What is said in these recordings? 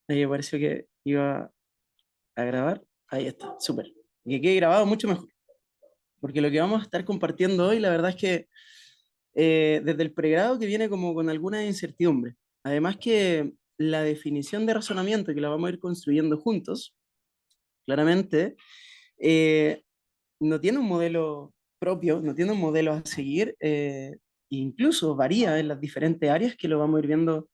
Ahí me pareció que iba a grabar. Ahí está, súper. Y que quede grabado mucho mejor. Porque lo que vamos a estar compartiendo hoy, la verdad es que desde el pregrado que viene como con alguna incertidumbre. Además que la definición de razonamiento, que la vamos a ir construyendo juntos, claramente, eh, no tiene un modelo propio, no tiene un modelo a seguir, incluso varía en las diferentes áreas que lo vamos a ir viendo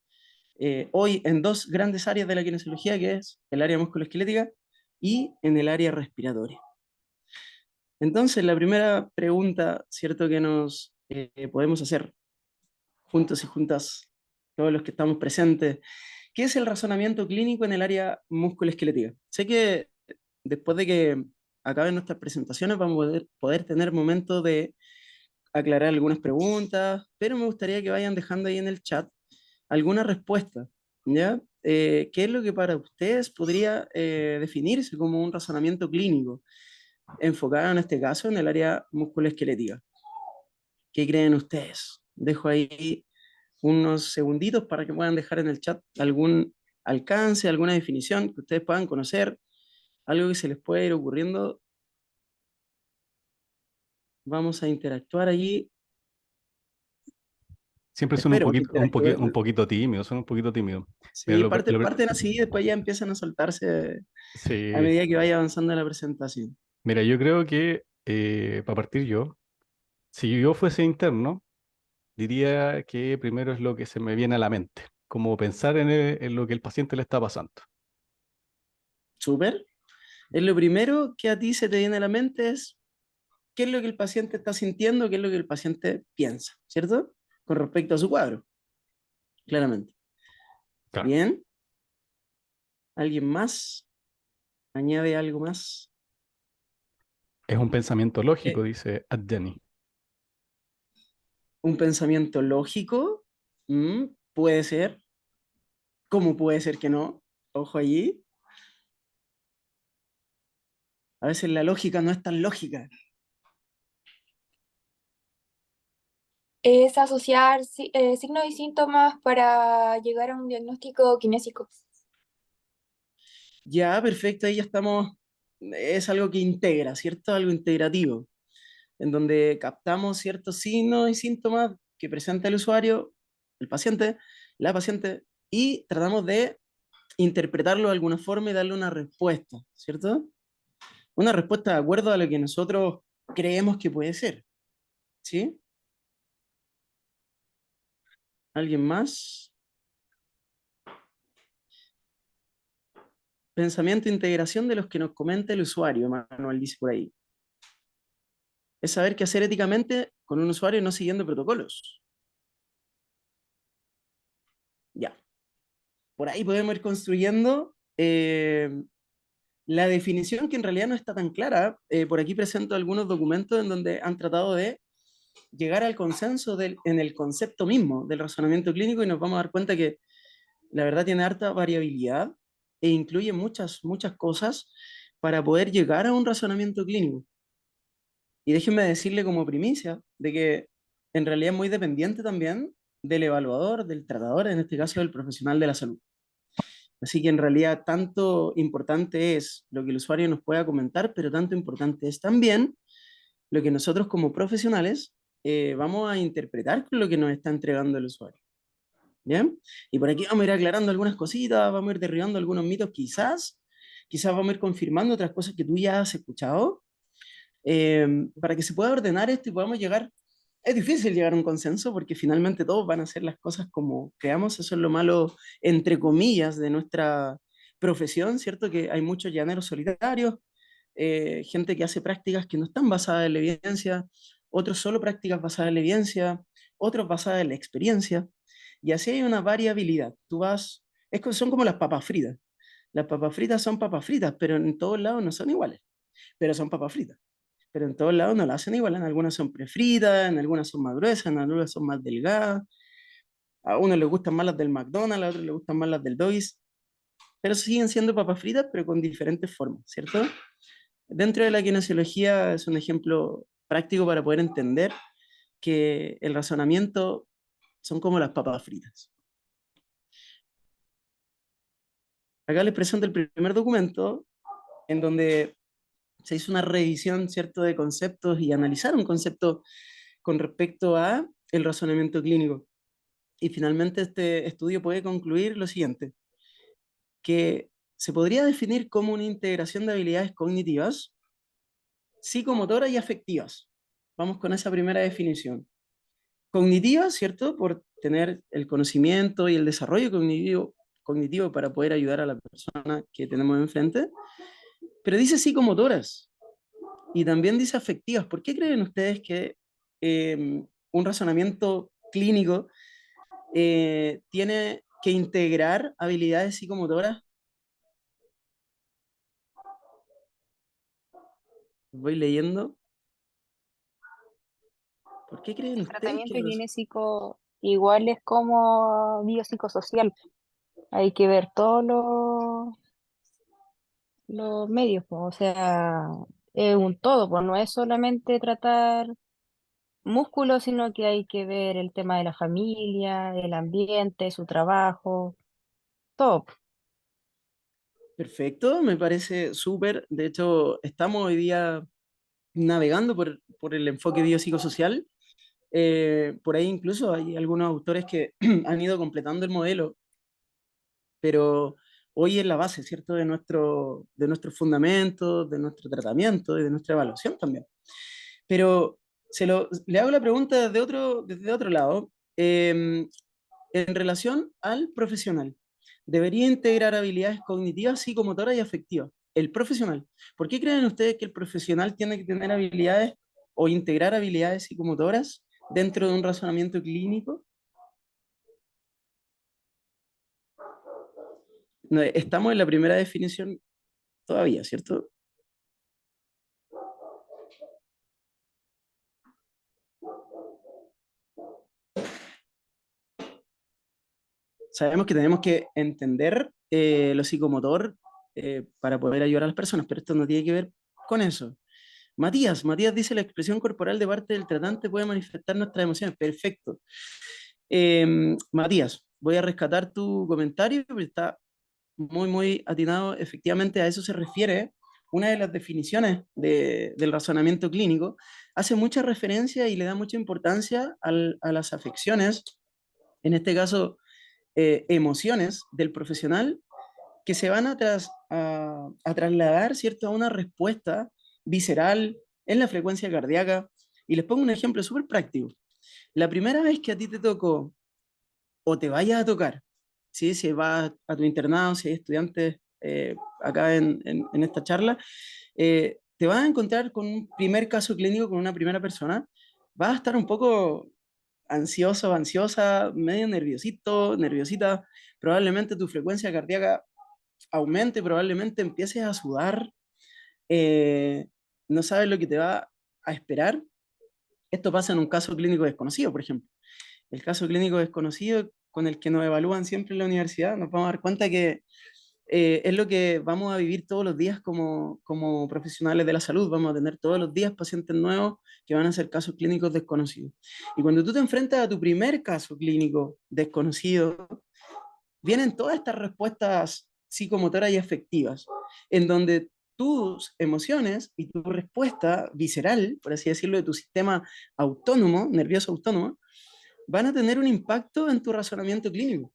hoy en dos grandes áreas de la kinesiología, que es el área musculoesquelética y en el área respiratoria. Entonces, la primera pregunta, ¿cierto?, que nos podemos hacer juntos y juntas, todos los que estamos presentes, ¿qué es el razonamiento clínico en el área musculoesquelética? Sé que después de que acaben nuestras presentaciones vamos a poder tener momentos de aclarar algunas preguntas, pero me gustaría que vayan dejando ahí en el chat alguna respuesta, ¿ya? ¿Qué es lo que para ustedes podría definirse como un razonamiento clínico, enfocado en este caso en el área musculoesquelética? ¿Qué creen ustedes? Dejo ahí unos segunditos para que puedan dejar en el chat algún alcance, alguna definición que ustedes puedan conocer, algo que se les pueda ir ocurriendo. Vamos a interactuar allí. Siempre son Espero que un interactúen. poquito tímidos, son un poquito tímidos. Mira, Sí, parten así y después ya empiezan a soltarse a sí, medida que vaya avanzando la presentación. mira, yo creo que para partir yo, si yo fuese interno, diría que primero es lo que se me viene a la mente, como pensar en lo que el paciente le está pasando. Súper. Es lo primero que a ti se te viene a la mente es qué es lo que el paciente está sintiendo, qué es lo que el paciente piensa, ¿cierto? Con respecto a su cuadro, claramente. Claro, Bien. ¿Alguien más? ¿Añade algo más? es un pensamiento lógico, Eh, dice Adjani. un pensamiento lógico, puede ser, como puede ser que no, ojo allí, a veces la lógica no es tan lógica. Es asociar signos y síntomas para llegar a un diagnóstico kinésico. Ya, perfecto, ahí ya estamos, es algo que integra, ¿cierto? Algo integrativo, en donde captamos ciertos signos y síntomas que presenta el usuario, el paciente, la paciente, y tratamos de interpretarlo de alguna forma y darle una respuesta, ¿cierto? Una respuesta de acuerdo a lo que nosotros creemos que puede ser, ¿sí? ¿Alguien más? Pensamiento e integración de los que nos comenta el usuario, Manuel dice por ahí. Es saber qué hacer éticamente con un usuario no siguiendo protocolos. Ya. Por ahí podemos ir construyendo la definición que en realidad no está tan clara. Por aquí presento algunos documentos en donde han tratado de llegar al consenso en el concepto mismo del razonamiento clínico y nos vamos a dar cuenta que la verdad tiene harta variabilidad e incluye muchas cosas para poder llegar a un razonamiento clínico. Y déjenme decirle como primicia de que en realidad es muy dependiente también del evaluador, del tratador, en este caso del profesional de la salud. Así que en realidad tanto importante es lo que el usuario nos pueda comentar, pero tanto importante es también lo que nosotros como profesionales vamos a interpretar con lo que nos está entregando el usuario. ¿Bien? Y por aquí vamos a ir aclarando algunas cositas, vamos a ir derribando algunos mitos quizás vamos a ir confirmando otras cosas que tú ya has escuchado, para que se pueda ordenar esto y podamos llegar. Es difícil llegar a un consenso porque finalmente todos van a hacer las cosas como creamos, eso es lo malo, entre comillas, de nuestra profesión, ¿cierto? Que hay muchos llaneros solitarios, gente que hace prácticas que no están basadas en la evidencia, otros solo prácticas basadas en la evidencia, otros basadas en la experiencia, y así hay una variabilidad. Tú vas, son como las papas fritas. Las papas fritas son papas fritas, pero en todos lados no son iguales, pero son papas fritas. Pero en todos lados no las hacen igual, en algunas son prefritas, en algunas son más gruesas, en algunas son más delgadas, a uno le gustan más las del McDonald's, a otro le gustan más las del Dois, pero siguen siendo papas fritas, pero con diferentes formas, ¿cierto? Dentro de la kinesiología es un ejemplo práctico para poder entender que el razonamiento son como las papas fritas. Acá les presento el primer documento en donde se hizo una revisión, ¿cierto?, de conceptos y analizar un concepto con respecto a el razonamiento clínico. Y finalmente este estudio puede concluir lo siguiente, que se podría definir como una integración de habilidades cognitivas, psicomotoras y afectivas. Vamos con esa primera definición. Cognitiva, ¿cierto? Por tener el conocimiento y el desarrollo cognitivo para poder ayudar a la persona que tenemos enfrente, pero dice psicomotoras y también dice afectivas. ¿Por qué creen ustedes que un razonamiento clínico tiene que integrar habilidades psicomotoras? Voy leyendo. ¿Por qué creen El ustedes que tratamiento los... clínico igual es como biopsicosocial. Hay que ver todos los medios, po. O sea, es un todo, pues no es solamente tratar músculos, sino que hay que ver el tema de la familia, el ambiente, su trabajo, todo. Perfecto, me parece súper. De hecho, estamos hoy día navegando por el enfoque biopsicosocial. Por ahí incluso hay algunos autores que han ido completando el modelo, pero hoy es la base, ¿cierto?, de nuestros fundamentos, de nuestro tratamiento y de nuestra evaluación también. Pero le hago la pregunta desde otro lado. En relación al profesional, debería integrar habilidades cognitivas, psicomotoras y afectivas. El profesional. ¿Por qué creen ustedes que el profesional tiene que tener habilidades o integrar habilidades psicomotoras dentro de un razonamiento clínico? No, estamos en la primera definición todavía, ¿cierto? Sabemos que tenemos que entender lo psicomotor para poder ayudar a las personas, pero esto no tiene que ver con eso. Matías dice la expresión corporal de parte del tratante puede manifestar nuestras emociones. Perfecto. Matías, voy a rescatar tu comentario porque está muy atinado. Efectivamente, a eso se refiere una de las definiciones del razonamiento clínico. Hace mucha referencia y le da mucha importancia a las afecciones, en este caso, emociones del profesional que se van a trasladar, ¿cierto?, a una respuesta visceral en la frecuencia cardíaca. Y les pongo un ejemplo súper práctico. La primera vez que a ti te tocó o te vayas a tocar, ¿sí?, si vas a tu internado, si hay estudiantes acá en esta charla, te vas a encontrar con un primer caso clínico con una primera persona, vas a estar un poco ansioso, ansiosa, medio nerviosito, nerviosita, probablemente tu frecuencia cardíaca aumente, probablemente empieces a sudar, eh, no sabes lo que te va a esperar. Esto pasa en un caso clínico desconocido, por ejemplo. El caso clínico desconocido con el que nos evalúan siempre en la universidad, nos vamos a dar cuenta que es lo que vamos a vivir todos los días como profesionales de la salud. Vamos a tener todos los días pacientes nuevos que van a ser casos clínicos desconocidos. Y cuando tú te enfrentas a tu primer caso clínico desconocido, vienen todas estas respuestas psicomotoras y afectivas, en donde tus emociones y tu respuesta visceral, por así decirlo, de tu sistema autónomo, nervioso autónomo, van a tener un impacto en tu razonamiento clínico.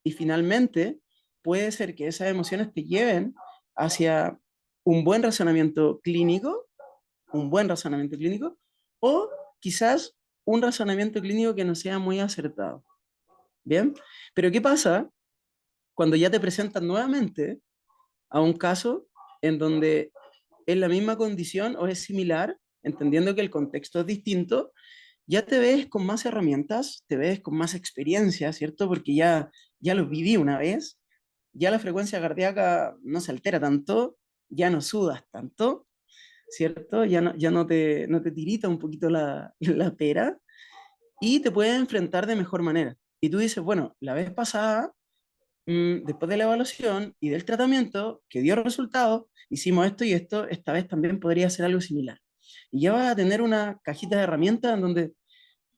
Y finalmente, puede ser que esas emociones te lleven hacia un buen razonamiento clínico, un buen razonamiento clínico, o quizás un razonamiento clínico que no sea muy acertado. ¿Bien? Pero ¿qué pasa cuando ya te presentan nuevamente a un caso en donde es la misma condición o es similar, entendiendo que el contexto es distinto, ya te ves con más herramientas, te ves con más experiencia, ¿cierto? Porque ya lo viví una vez, ya la frecuencia cardíaca no se altera tanto, ya no sudas tanto, ¿cierto? Ya no te tirita un poquito la pera y te puedes enfrentar de mejor manera. Y tú dices, bueno, la vez pasada después de la evaluación y del tratamiento que dio resultados, hicimos esto y esto, esta vez también podría ser algo similar. Y ya vas a tener una cajita de herramientas en donde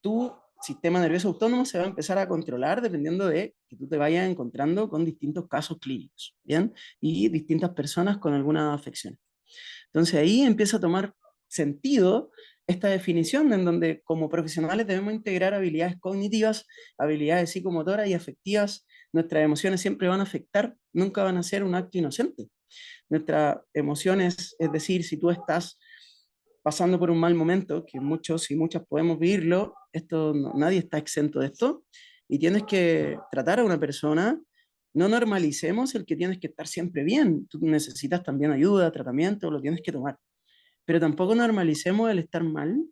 tú sistema nervioso autónomo se va a empezar a controlar dependiendo de que tú te vayas encontrando con distintos casos clínicos, ¿bien? Y distintas personas con alguna afección. Entonces ahí empieza a tomar sentido esta definición en donde como profesionales debemos integrar habilidades cognitivas, habilidades psicomotoras y afectivas. Nuestras emociones siempre van a afectar, nunca van a ser un acto inocente. Nuestras emociones, es decir, si tú estás pasando por un mal momento, que muchos y muchas podemos vivirlo, nadie está exento de esto, y tienes que tratar a una persona, no normalicemos el que tienes que estar siempre bien, tú necesitas también ayuda, tratamiento, lo tienes que tomar, pero tampoco normalicemos el estar mal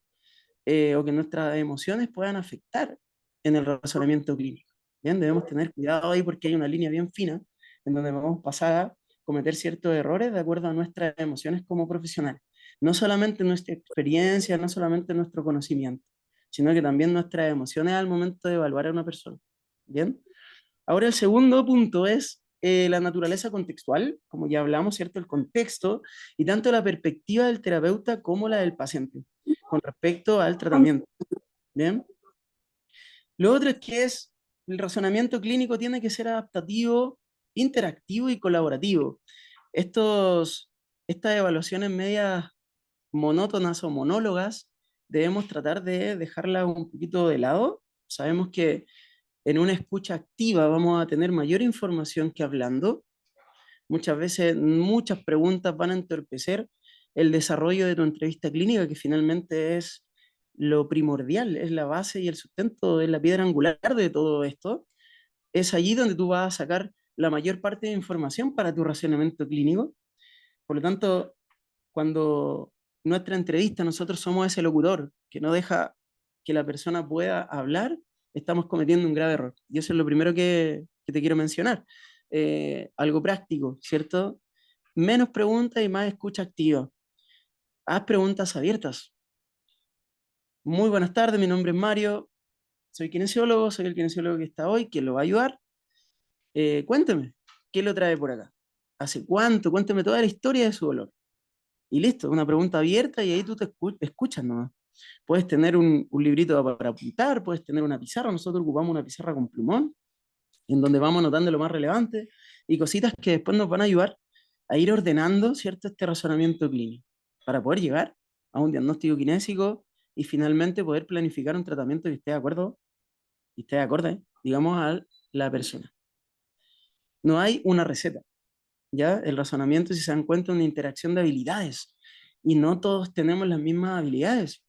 o que nuestras emociones puedan afectar en el razonamiento clínico. Bien, debemos tener cuidado ahí porque hay una línea bien fina en donde vamos a pasar a cometer ciertos errores de acuerdo a nuestras emociones como profesionales. No solamente nuestra experiencia, no solamente nuestro conocimiento, sino que también nuestras emociones al momento de evaluar a una persona. Bien. Ahora el segundo punto es la naturaleza contextual, como ya hablamos, ¿cierto? El contexto y tanto la perspectiva del terapeuta como la del paciente con respecto al tratamiento. ¿Bien? Lo otro es que el razonamiento clínico tiene que ser adaptativo, interactivo y colaborativo. Estas evaluaciones medias monótonas o monólogas debemos tratar de dejarlas un poquito de lado. Sabemos que en una escucha activa vamos a tener mayor información que hablando. Muchas veces muchas preguntas van a entorpecer el desarrollo de tu entrevista clínica, que finalmente es lo primordial, es la base y el sustento, es la piedra angular de todo esto. Es allí donde tú vas a sacar la mayor parte de información para tu razonamiento clínico. Por lo tanto, cuando nuestra entrevista nosotros somos ese locutor que no deja que la persona pueda hablar, estamos cometiendo un grave error. Y eso es lo primero que te quiero mencionar. Algo práctico, ¿cierto? Menos preguntas y más escucha activa. Haz preguntas abiertas. Muy buenas tardes, mi nombre es Mario, soy kinesiólogo, soy el kinesiólogo que está hoy, ¿quién lo va a ayudar? Cuénteme, ¿qué lo trae por acá? ¿Hace cuánto? Cuénteme toda la historia de su dolor. Y listo, una pregunta abierta y ahí tú te escuchas nomás. Puedes tener un librito para apuntar, puedes tener una pizarra, nosotros ocupamos una pizarra con plumón, en donde vamos anotando lo más relevante y cositas que después nos van a ayudar a ir ordenando, ¿cierto?, este razonamiento clínico, para poder llegar a un diagnóstico kinésico y finalmente poder planificar un tratamiento que esté de acuerdo y esté acorde, digamos, a la persona. No hay una receta, ¿ya? El razonamiento, si se dan cuenta, es una interacción de habilidades y no todos tenemos las mismas habilidades.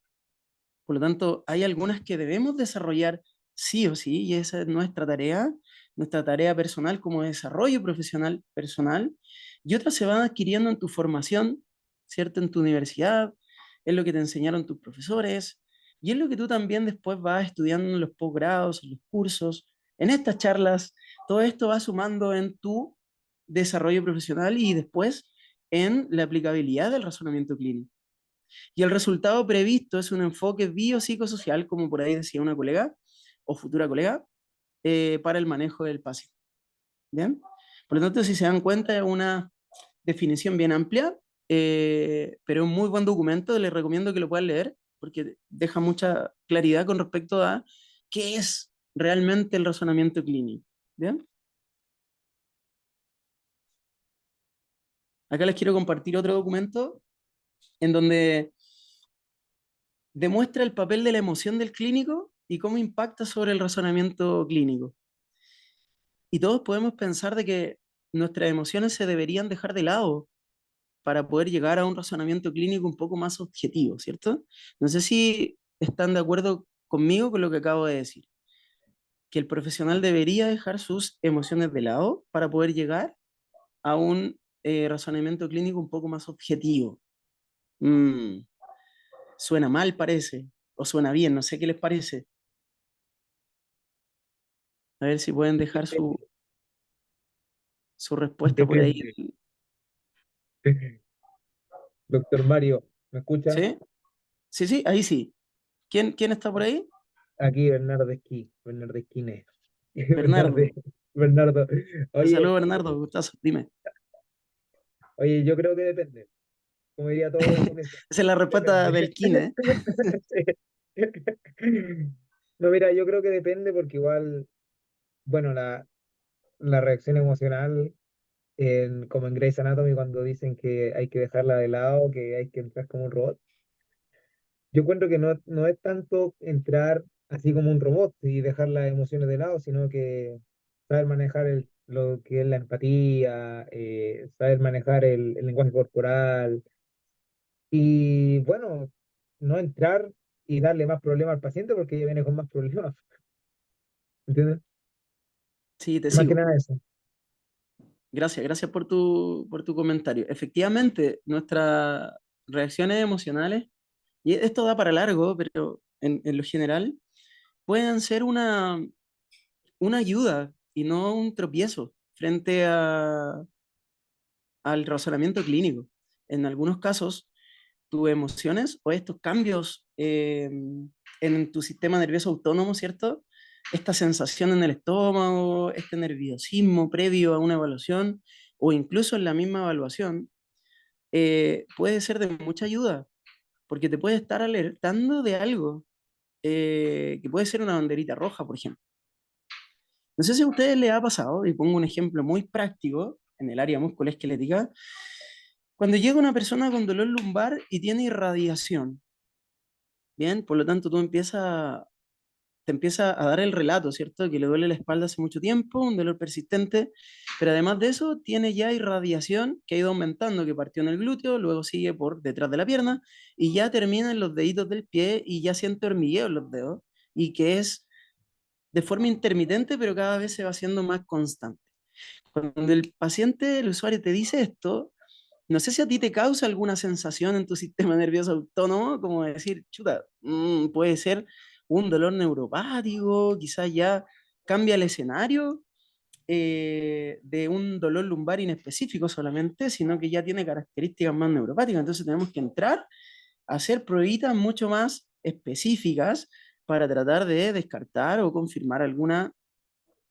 Por lo tanto, hay algunas que debemos desarrollar sí o sí, y esa es nuestra tarea personal como desarrollo profesional personal, y otras se van adquiriendo en tu formación, ¿cierto? En tu universidad, es lo que te enseñaron tus profesores, y es lo que tú también después vas estudiando en los posgrados, en los cursos, en estas charlas, todo esto va sumando en tu desarrollo profesional y después en la aplicabilidad del razonamiento clínico. Y el resultado previsto es un enfoque biopsicosocial, como por ahí decía una colega o futura colega, para el manejo del paciente. ¿Bien? Por lo tanto, si se dan cuenta, es una definición bien amplia, pero un muy buen documento. Les recomiendo que lo puedan leer porque deja mucha claridad con respecto a qué es realmente el razonamiento clínico. ¿Bien? Acá les quiero compartir otro documento en donde demuestra el papel de la emoción del clínico y cómo impacta sobre el razonamiento clínico. Y todos podemos pensar de que nuestras emociones se deberían dejar de lado para poder llegar a un razonamiento clínico un poco más objetivo, ¿cierto? No sé si están de acuerdo conmigo con lo que acabo de decir, que el profesional debería dejar sus emociones de lado para poder llegar a un razonamiento clínico un poco más objetivo. Mm, suena mal, parece, o suena bien, no sé qué les parece. A ver si pueden dejar su respuesta por ahí. Depende. Doctor Mario, ¿me escucha? ¿Sí? Sí, sí, ahí sí. ¿Quién está por ahí? Aquí Bernardo Esquí, Bernardo Esquines. Bernardo, Bernardo. Bernardo. Te saludo, Oye, Bernardo. Gustazo. Dime. oye, yo creo que depende. Como diría todo comienzo, Esa es la respuesta depende. del Kine. Sí. No, mira, yo creo que depende porque igual, bueno, la reacción emocional, como en Grey's Anatomy cuando dicen que hay que dejarla de lado, que hay que entrar como un robot, yo encuentro que no es tanto entrar así como un robot y dejar las emociones de lado, sino que saber manejar lo que es la empatía, saber manejar el lenguaje corporal y bueno, no entrar y darle más problemas al paciente porque ya viene con más problemas, ¿entiendes? Sí, te Más que sigo. nada eso. Gracias, gracias por tu comentario. Efectivamente, nuestras reacciones emocionales, y esto da para largo, pero en lo general, pueden ser una ayuda y no un tropiezo frente al razonamiento clínico. En algunos casos, tus emociones o estos cambios en tu sistema nervioso autónomo, ¿cierto? Esta sensación en el estómago, este nerviosismo previo a una evaluación o incluso en la misma evaluación, puede ser de mucha ayuda porque te puede estar alertando de algo que puede ser una banderita roja, por ejemplo. No sé si a ustedes les ha pasado, y pongo un ejemplo muy práctico en el área musculoesquelética, cuando llega una persona con dolor lumbar y tiene irradiación, ¿bien? Por lo tanto, te empieza a dar el relato, ¿cierto? Que le duele la espalda hace mucho tiempo, un dolor persistente, pero además de eso, tiene ya irradiación que ha ido aumentando, que partió en el glúteo, luego sigue por detrás de la pierna y ya termina en los deditos del pie y ya siente hormigueo en los dedos y que es de forma intermitente, pero cada vez se va haciendo más constante. Cuando el paciente, el usuario te dice esto, no sé si a ti te causa alguna sensación en tu sistema nervioso autónomo, como decir, chuta, puede ser un dolor neuropático, quizás ya cambia el escenario de un dolor lumbar inespecífico solamente, sino que ya tiene características más neuropáticas. Entonces tenemos que entrar a hacer pruebitas mucho más específicas para tratar de descartar o confirmar alguna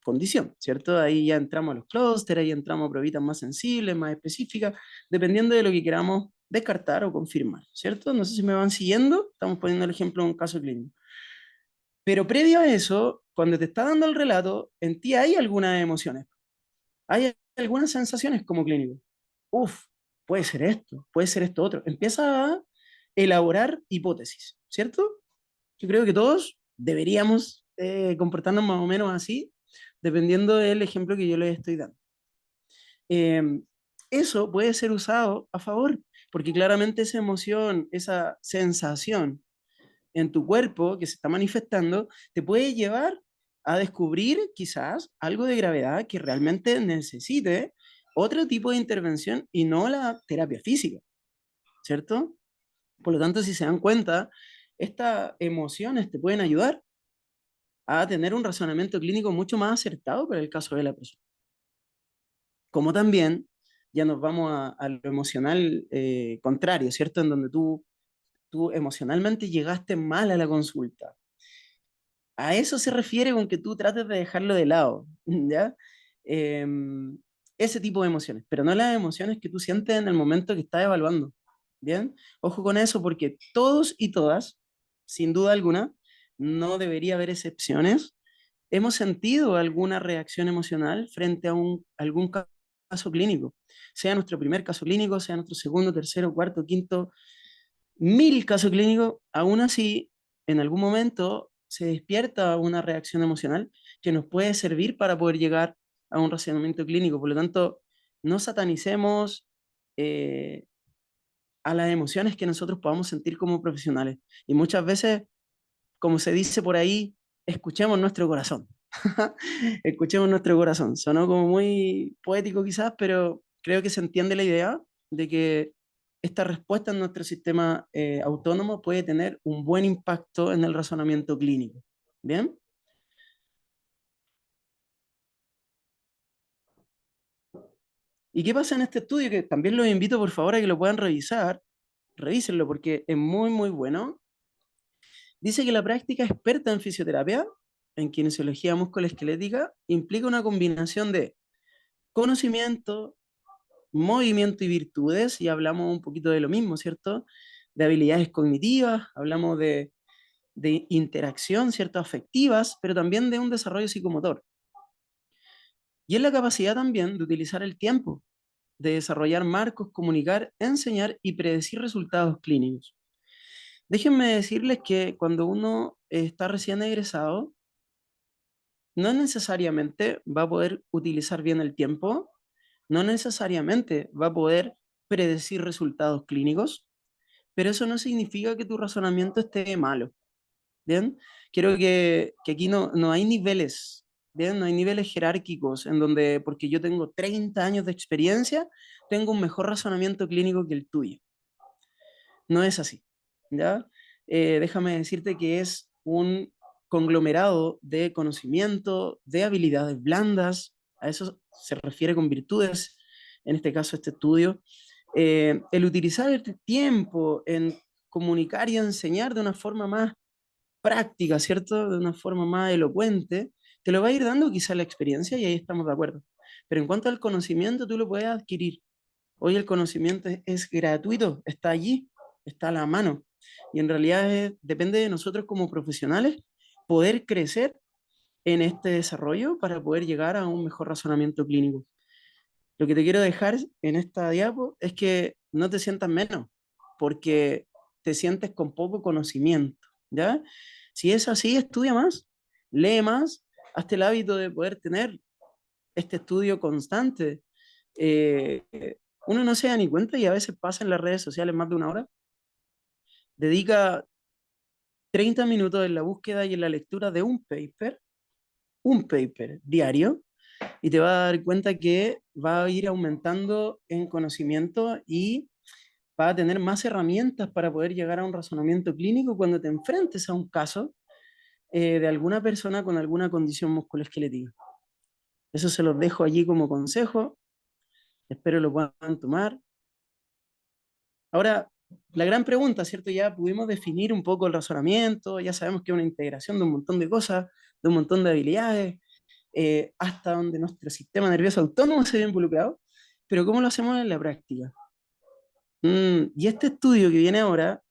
condición, ¿cierto? Ahí ya entramos a los clústeres, ahí entramos a pruebitas más sensibles, más específicas, dependiendo de lo que queramos descartar o confirmar, ¿cierto? No sé si me van siguiendo, estamos poniendo el ejemplo de un caso clínico. Pero previo a eso, cuando te está dando el relato, en ti hay algunas emociones, hay algunas sensaciones como clínico. Uf, puede ser esto otro. Empieza a elaborar hipótesis, ¿cierto? Yo creo que todos deberíamos comportarnos más o menos así, dependiendo del ejemplo que yo les estoy dando. Eh, Eso puede ser usado a favor, porque claramente esa emoción, esa sensación en tu cuerpo que se está manifestando, te puede llevar a descubrir quizás algo de gravedad que realmente necesite otro tipo de intervención y no la terapia física, ¿cierto? Por lo tanto, si se dan cuenta, estas emociones te pueden ayudar a tener un razonamiento clínico mucho más acertado para el caso de la persona. Como también ya nos vamos a lo emocional contrario, ¿cierto? En donde tú emocionalmente llegaste mal a la consulta. A eso se refiere con que tú trates de dejarlo de lado, ¿ya? Ese tipo de emociones, pero no las emociones que tú sientes en el momento que estás evaluando, ¿bien? Ojo con eso porque todos y todas, sin duda alguna, no debería haber excepciones, hemos sentido alguna reacción emocional frente a algún caso clínico, sea nuestro primer caso clínico, sea nuestro segundo, tercero, cuarto, quinto, 1000 casos clínicos, aún así, en algún momento se despierta una reacción emocional que nos puede servir para poder llegar a un razonamiento clínico. Por lo tanto, no satanicemos eh, a las emociones que nosotros podamos sentir como profesionales. Y muchas veces, como se dice por ahí, escuchemos nuestro corazón. Escuchemos nuestro corazón. Sonó como muy poético quizás, pero creo que se entiende la idea de que esta respuesta en nuestro sistema autónomo puede tener un buen impacto en el razonamiento clínico. ¿Bien? ¿Y qué pasa en este estudio? Que también los invito por favor a que lo puedan revisar. Revísenlo porque es muy, muy bueno. Dice que la práctica experta en fisioterapia, en kinesiología musculoesquelética, implica una combinación de conocimiento, movimiento y virtudes, y hablamos un poquito de lo mismo, ¿cierto? De habilidades cognitivas, hablamos de de interacción, ¿cierto? Afectivas, pero también de un desarrollo psicomotor. Y es la capacidad también de utilizar el tiempo, de desarrollar marcos, comunicar, enseñar y predecir resultados clínicos. Déjenme decirles que cuando uno está recién egresado, no necesariamente va a poder utilizar bien el tiempo, no necesariamente va a poder predecir resultados clínicos, pero eso no significa que tu razonamiento esté malo. ¿Bien? Quiero que aquí no hay niveles, ¿bien? No hay niveles jerárquicos en donde, porque yo tengo 30 años de experiencia, tengo un mejor razonamiento clínico que el tuyo. No es así, ¿ya? Déjame decirte que es un conglomerado de conocimiento, de habilidades blandas, a eso se refiere con virtudes, en este caso este estudio. El utilizar el tiempo en comunicar y enseñar de una forma más práctica, ¿cierto? De una forma más elocuente, te lo va a ir dando quizá la experiencia y ahí estamos de acuerdo. Pero en cuanto al conocimiento, tú lo puedes adquirir. Hoy el conocimiento es gratuito, está allí, está a la mano. Y en realidad depende de nosotros como profesionales poder crecer en este desarrollo para poder llegar a un mejor razonamiento clínico. Lo que te quiero dejar en esta diapo es que no te sientas menos, porque te sientes con poco conocimiento, ¿ya? Si es así, estudia más, lee más, hazte el hábito de poder tener este estudio constante. Eh, Uno no se da ni cuenta y a veces pasa en las redes sociales más de una hora. Dedica 30 minutos en la búsqueda y en la lectura de un paper diario, y te vas a dar cuenta que va a ir aumentando en conocimiento y va a tener más herramientas para poder llegar a un razonamiento clínico cuando te enfrentes a un caso de alguna persona con alguna condición musculoesquelética. Eso se los dejo allí como consejo, espero lo puedan tomar. Ahora, la gran pregunta, ¿cierto? Ya pudimos definir un poco el razonamiento, ya sabemos que es una integración de un montón de cosas, de un montón de habilidades, hasta donde nuestro sistema nervioso autónomo se ve involucrado, pero ¿cómo lo hacemos en la práctica? Y este estudio que viene ahora,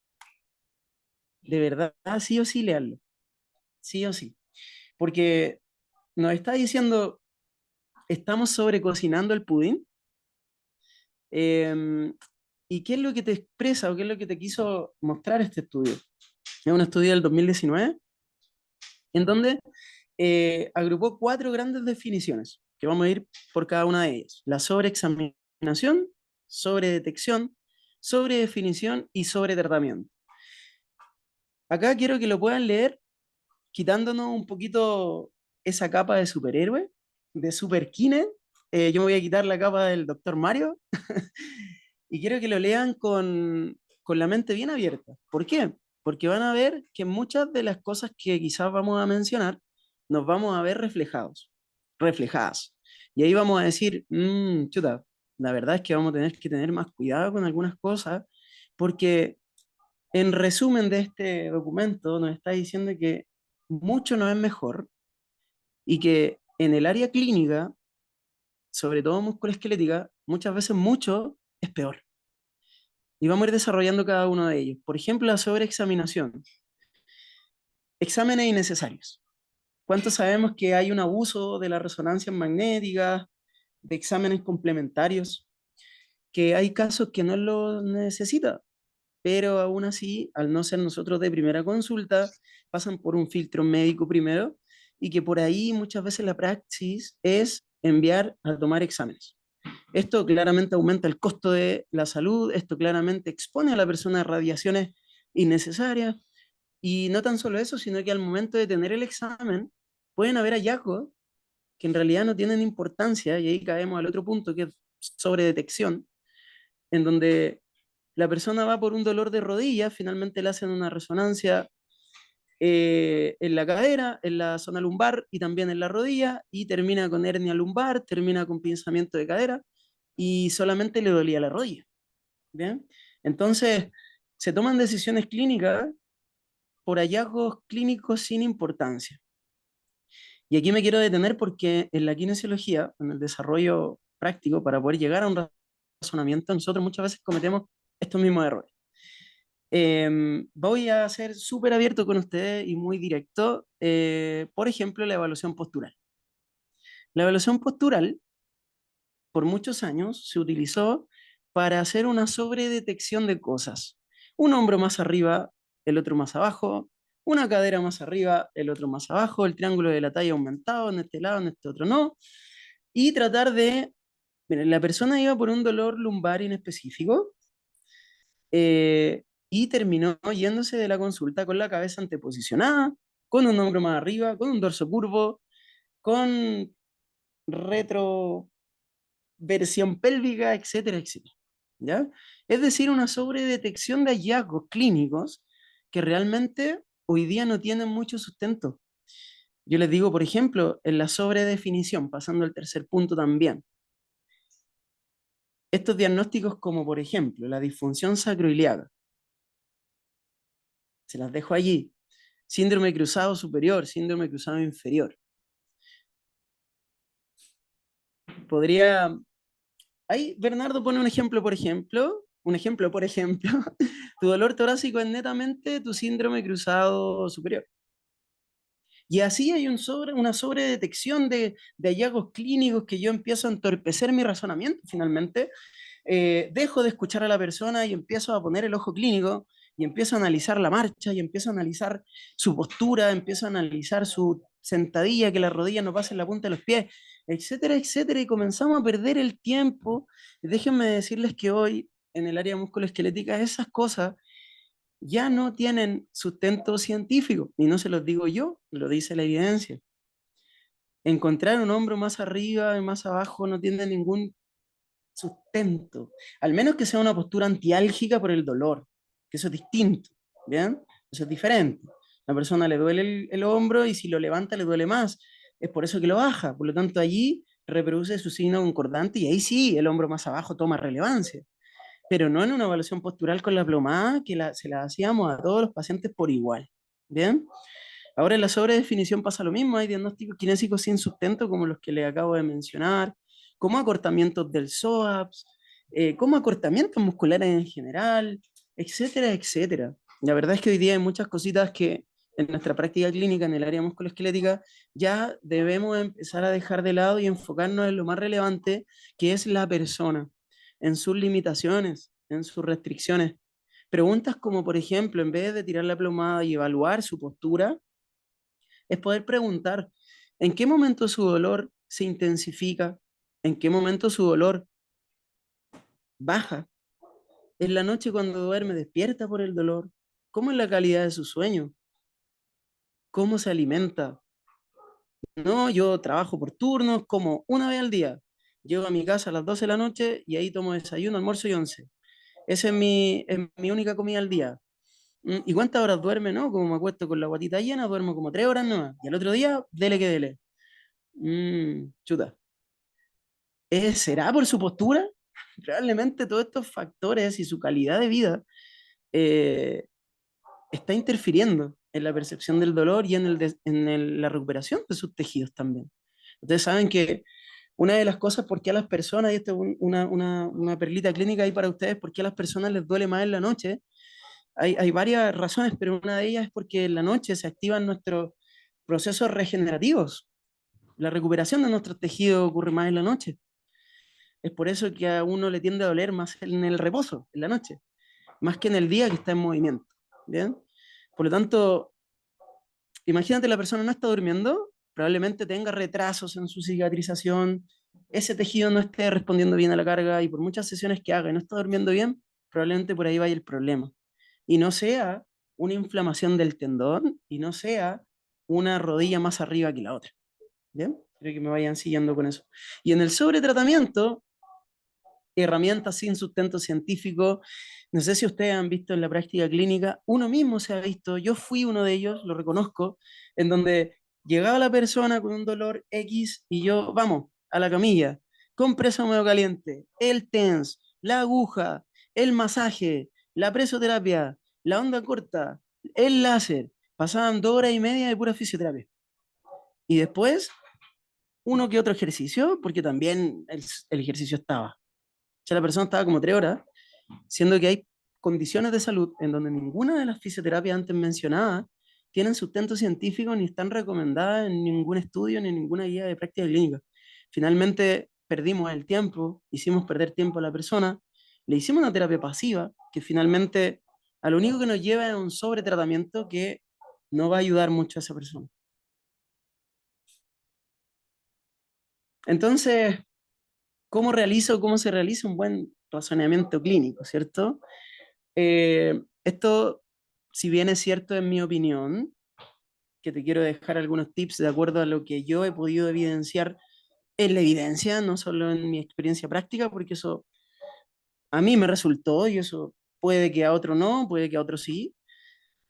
de verdad, sí o sí leerlo, sí o sí, porque nos está diciendo, estamos sobrecocinando el pudín. Em, ¿Y qué es lo que te expresa o qué es lo que te quiso mostrar este estudio? Es un estudio del 2019 en donde agrupó 4 grandes definiciones, que vamos a ir por cada una de ellas. La sobreexaminación, sobredetección, sobredefinición y sobretratamiento. Acá quiero que lo puedan leer quitándonos un poquito esa capa de superhéroe, de superkine. Yo me voy a quitar la capa del Doctor Mario y quiero que lo lean con la mente bien abierta. ¿Por qué? Porque van a ver que muchas de las cosas que quizás vamos a mencionar nos vamos a ver reflejadas. Y ahí vamos a decir, chuta, la verdad es que vamos a tener que tener más cuidado con algunas cosas, porque en resumen de este documento nos está diciendo que mucho no es mejor y que en el área clínica, sobre todo musculoesquelética, muchas veces mucho es peor. Y vamos a ir desarrollando cada uno de ellos. Por ejemplo, la sobreexaminación. Exámenes innecesarios. ¿Cuántos sabemos que hay un abuso de las resonancias magnéticas, de exámenes complementarios? Que hay casos que no lo necesitan, pero aún así, al no ser nosotros de primera consulta, pasan por un filtro médico primero y que por ahí muchas veces la praxis es enviar a tomar exámenes. Esto claramente aumenta el costo de la salud, esto claramente expone a la persona a radiaciones innecesarias y no tan solo eso, sino que al momento de tener el examen pueden haber hallazgos que en realidad no tienen importancia y ahí caemos al otro punto que es sobre detección, en donde la persona va por un dolor de rodilla, finalmente le hacen una resonancia en la cadera, en la zona lumbar y también en la rodilla, y termina con hernia lumbar, termina con pinzamiento de cadera, y solamente le dolía la rodilla. ¿Bien? Entonces, se toman decisiones clínicas por hallazgos clínicos sin importancia. Y aquí me quiero detener porque en la kinesiología, en el desarrollo práctico, para poder llegar a un razonamiento, nosotros muchas veces cometemos estos mismos errores. Voy a ser súper abierto con ustedes y muy directo. Por ejemplo, la evaluación postural. La evaluación postural, por muchos años, se utilizó para hacer una sobredetección de cosas. Un hombro más arriba, el otro más abajo, una cadera más arriba, el otro más abajo, el triángulo de la talla aumentado en este lado, en este otro no, y tratar de, miren, la persona iba por un dolor lumbar inespecífico, y terminó yéndose de la consulta con la cabeza anteposicionada, con un hombro más arriba, con un dorso curvo, con retroversión pélvica, etcétera, etcétera. ¿Ya? Es decir, una sobredetección de hallazgos clínicos que realmente hoy día no tienen mucho sustento. Yo les digo, por ejemplo, en la sobredefinición, pasando al tercer punto también, estos diagnósticos como por ejemplo la disfunción sacroiliaca, se las dejo allí, síndrome cruzado superior, síndrome cruzado inferior. Podría, ahí Bernardo pone un ejemplo, por ejemplo, tu dolor torácico es netamente tu síndrome cruzado superior. Y así hay una sobredetección de hallazgos clínicos que yo empiezo a entorpecer mi razonamiento finalmente. Dejo de escuchar a la persona y empiezo a poner el ojo clínico y empiezo a analizar la marcha y empiezo a analizar su postura, empiezo a analizar su sentadilla, que la rodilla no pase en la punta de los pies, etcétera, etcétera, y comenzamos a perder el tiempo. Déjenme decirles que hoy en el área musculoesquelética esas cosas ya no tienen sustento científico, y no se los digo yo, lo dice la evidencia. Encontrar un hombro más arriba y más abajo no tiene ningún sustento, al menos que sea una postura antiálgica por el dolor, que eso es distinto, ¿bien? Eso es diferente. A la persona le duele el hombro y si lo levanta le duele más, es por eso que lo baja, por lo tanto allí reproduce su signo concordante y ahí sí el hombro más abajo toma relevancia, pero no en una evaluación postural con la plomada que se la hacíamos a todos los pacientes por igual, ¿bien? Ahora en la sobredefinición pasa lo mismo, hay diagnósticos kinésicos sin sustento como los que les acabo de mencionar, como acortamientos del psoas, como acortamientos musculares en general, etcétera, etcétera. La verdad es que hoy día hay muchas cositas que en nuestra práctica clínica en el área musculoesquelética ya debemos empezar a dejar de lado y enfocarnos en lo más relevante, que es la persona, en sus limitaciones, en sus restricciones. Preguntas como, por ejemplo, en vez de tirar la plomada y evaluar su postura, es poder preguntar en qué momento su dolor se intensifica, en qué momento su dolor baja, en la noche cuando duerme despierta por el dolor, cómo es la calidad de su sueño, cómo se alimenta. No, yo trabajo por turnos, como una vez al día. Llego a mi casa a las 12 de la noche y ahí tomo desayuno, almuerzo y once. Esa es mi única comida al día. ¿Y cuántas horas duerme? No, como me acuesto con la guatita llena, duermo como 3 horas nomás. Y al otro día, dele que dele. Chuta. ¿Será por su postura? Probablemente todos estos factores y su calidad de vida eh, está interfiriendo en la percepción del dolor y la recuperación de sus tejidos también. Ustedes saben que una de las cosas por qué a las personas, y esto es una perlita clínica ahí para ustedes, por qué a las personas les duele más en la noche, hay varias razones, pero una de ellas es porque en la noche se activan nuestros procesos regenerativos. La recuperación de nuestros tejidos ocurre más en la noche. Es por eso que a uno le tiende a doler más en el reposo, en la noche, más que en el día que está en movimiento. ¿Bien? Por lo tanto, imagínate la persona no está durmiendo, probablemente tenga retrasos en su cicatrización, ese tejido no esté respondiendo bien a la carga y por muchas sesiones que haga y no está durmiendo bien, probablemente por ahí vaya el problema. Y no sea una inflamación del tendón y no sea una rodilla más arriba que la otra. ¿Bien? Creo que me vayan siguiendo con eso. Y en el sobretratamiento, herramientas sin sustento científico. No sé si ustedes han visto en la práctica clínica, uno mismo se ha visto, yo fui uno de ellos, lo reconozco, en donde llegaba la persona con un dolor X y yo, vamos, a la camilla, compresa húmedo caliente, el TENS, la aguja, el masaje, la presoterapia, la onda corta, el láser. Pasaban 2 horas y media de pura fisioterapia. Y después, uno que otro ejercicio, porque también el ejercicio estaba. O sea, la persona estaba como 3 horas, siendo que hay condiciones de salud en donde ninguna de las fisioterapias antes mencionadas tienen sustento científico ni están recomendadas en ningún estudio ni en ninguna guía de práctica clínica. Finalmente perdimos el tiempo, hicimos perder tiempo a la persona, le hicimos una terapia pasiva que finalmente a lo único que nos lleva es un sobretratamiento que no va a ayudar mucho a esa persona. Entonces, ¿cómo se realiza un buen razonamiento clínico, cierto? Esto, si bien es cierto en mi opinión, que te quiero dejar algunos tips de acuerdo a lo que yo he podido evidenciar en la evidencia, no solo en mi experiencia práctica, porque eso a mí me resultó y eso puede que a otro no, puede que a otro sí.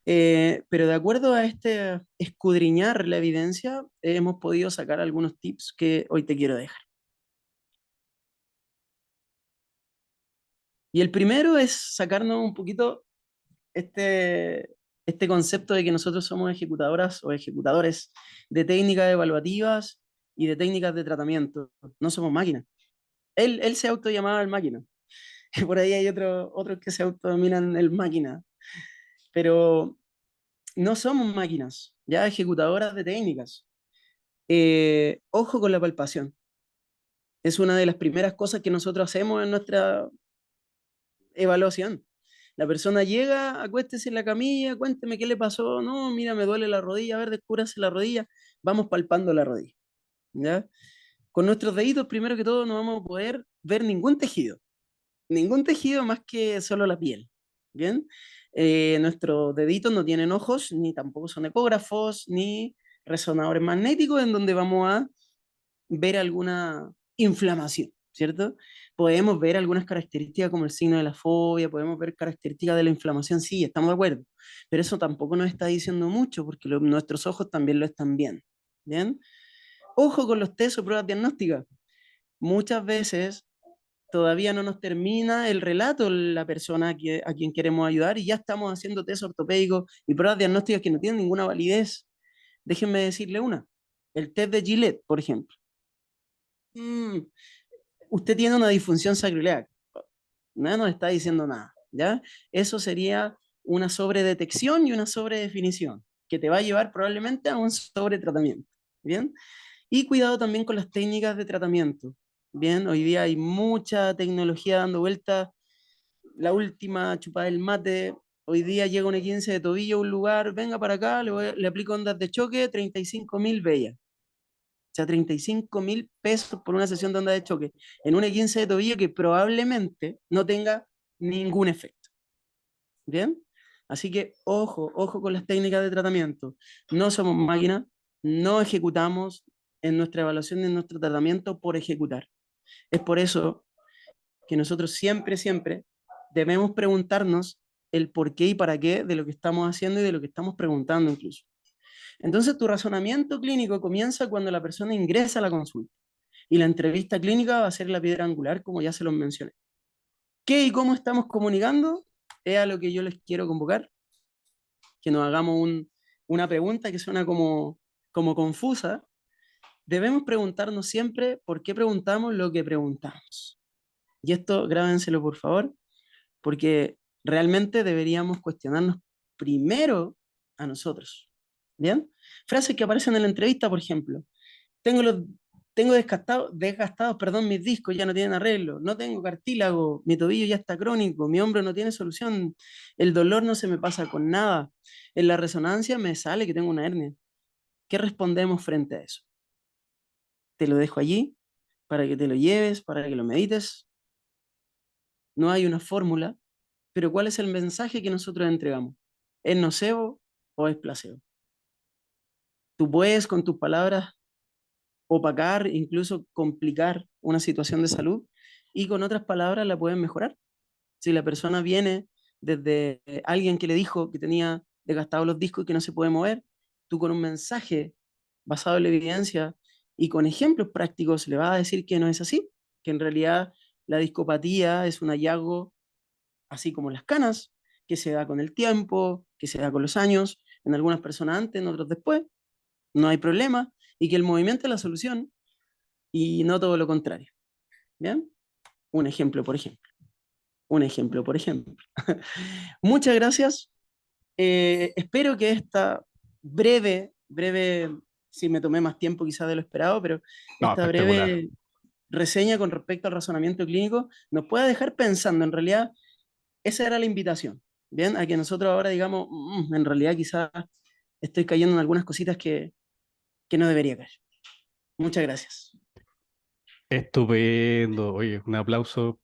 Pero de acuerdo a este escudriñar la evidencia, hemos podido sacar algunos tips que hoy te quiero dejar. Y el primero es sacarnos un poquito este concepto de que nosotros somos ejecutadoras o ejecutadores de técnicas evaluativas y de técnicas de tratamiento. No somos máquinas. Él se autollamaba el máquina. Y por ahí hay otros que se autodominan el máquina. Pero no somos máquinas, ya ejecutadoras de técnicas. Ojo con la palpación. Es una de las primeras cosas que nosotros hacemos en nuestra evaluación. La persona llega, acuéstese en la camilla, cuénteme qué le pasó. No, mira, me duele la rodilla, a ver, descúbrase la rodilla. Vamos palpando la rodilla, ¿ya? Con nuestros deditos, primero que todo, no vamos a poder ver ningún tejido más que solo la piel, ¿bien? Nuestros deditos no tienen ojos, ni tampoco son ecógrafos, ni resonadores magnéticos en donde vamos a ver alguna inflamación, ¿cierto? Podemos ver algunas características como el signo de la fobia, podemos ver características de la inflamación, sí, estamos de acuerdo, pero eso tampoco nos está diciendo mucho porque nuestros ojos también lo están viendo, ¿bien? Ojo con los test o pruebas diagnósticas. Muchas veces todavía no nos termina el relato la persona a quien queremos ayudar y ya estamos haciendo test ortopédicos y pruebas diagnósticas que no tienen ninguna validez. Déjenme decirle una. El test de Gillette, por ejemplo. Usted tiene una disfunción sacroiliaca. No nos está diciendo nada, ¿ya? Eso sería una sobredetección y una sobredefinición, que te va a llevar probablemente a un sobretratamiento, ¿bien? Y cuidado también con las técnicas de tratamiento, ¿bien? Hoy día hay mucha tecnología dando vuelta, la última chupada del mate, hoy día llega un E15 de tobillo a un lugar, venga para acá, le aplico ondas de choque, 35.000 bellas. O sea, 35.000 pesos por una sesión de onda de choque en un E15 de tobillo que probablemente no tenga ningún efecto. ¿Bien? Así que ojo con las técnicas de tratamiento. No somos máquinas, no ejecutamos en nuestra evaluación y en nuestro tratamiento por ejecutar. Es por eso que nosotros siempre debemos preguntarnos el por qué y para qué de lo que estamos haciendo y de lo que estamos preguntando incluso. Entonces tu razonamiento clínico comienza cuando la persona ingresa a la consulta y la entrevista clínica va a ser la piedra angular, como ya se los mencioné. ¿Qué y cómo estamos comunicando? Es a lo que yo les quiero convocar, que nos hagamos una pregunta que suena como confusa. Debemos preguntarnos siempre por qué preguntamos lo que preguntamos. Y esto grábenselo por favor, porque realmente deberíamos cuestionarnos primero a nosotros. ¿Bien? Frases que aparecen en la entrevista, por ejemplo. Tengo desgastados, perdón, mis discos ya no tienen arreglo, no tengo cartílago, mi tobillo ya está crónico, mi hombro no tiene solución, el dolor no se me pasa con nada, en la resonancia me sale que tengo una hernia. ¿Qué respondemos frente a eso? Te lo dejo allí para que te lo lleves, para que lo medites. No hay una fórmula, pero ¿cuál es el mensaje que nosotros entregamos? ¿Es nocebo o es placebo? Tú puedes con tus palabras opacar, incluso complicar una situación de salud y con otras palabras la pueden mejorar. Si la persona viene desde alguien que le dijo que tenía desgastados los discos y que no se puede mover, tú con un mensaje basado en la evidencia y con ejemplos prácticos le vas a decir que no es así, que en realidad la discopatía es un hallazgo, así como las canas, que se da con el tiempo, que se da con los años, en algunas personas antes, en otros después, no hay problema, y que el movimiento es la solución y no todo lo contrario. ¿Bien? Un ejemplo, por ejemplo. Un ejemplo, por ejemplo. Muchas gracias. Espero que esta breve, si me tomé más tiempo quizás de lo esperado, pero No, esta espectacular. breve reseña con respecto al razonamiento clínico nos pueda dejar pensando, en realidad, esa era la invitación, ¿bien? A que nosotros ahora digamos, en realidad quizás estoy cayendo en algunas cositas que no debería caer. Muchas gracias. Estupendo. Oye, un aplauso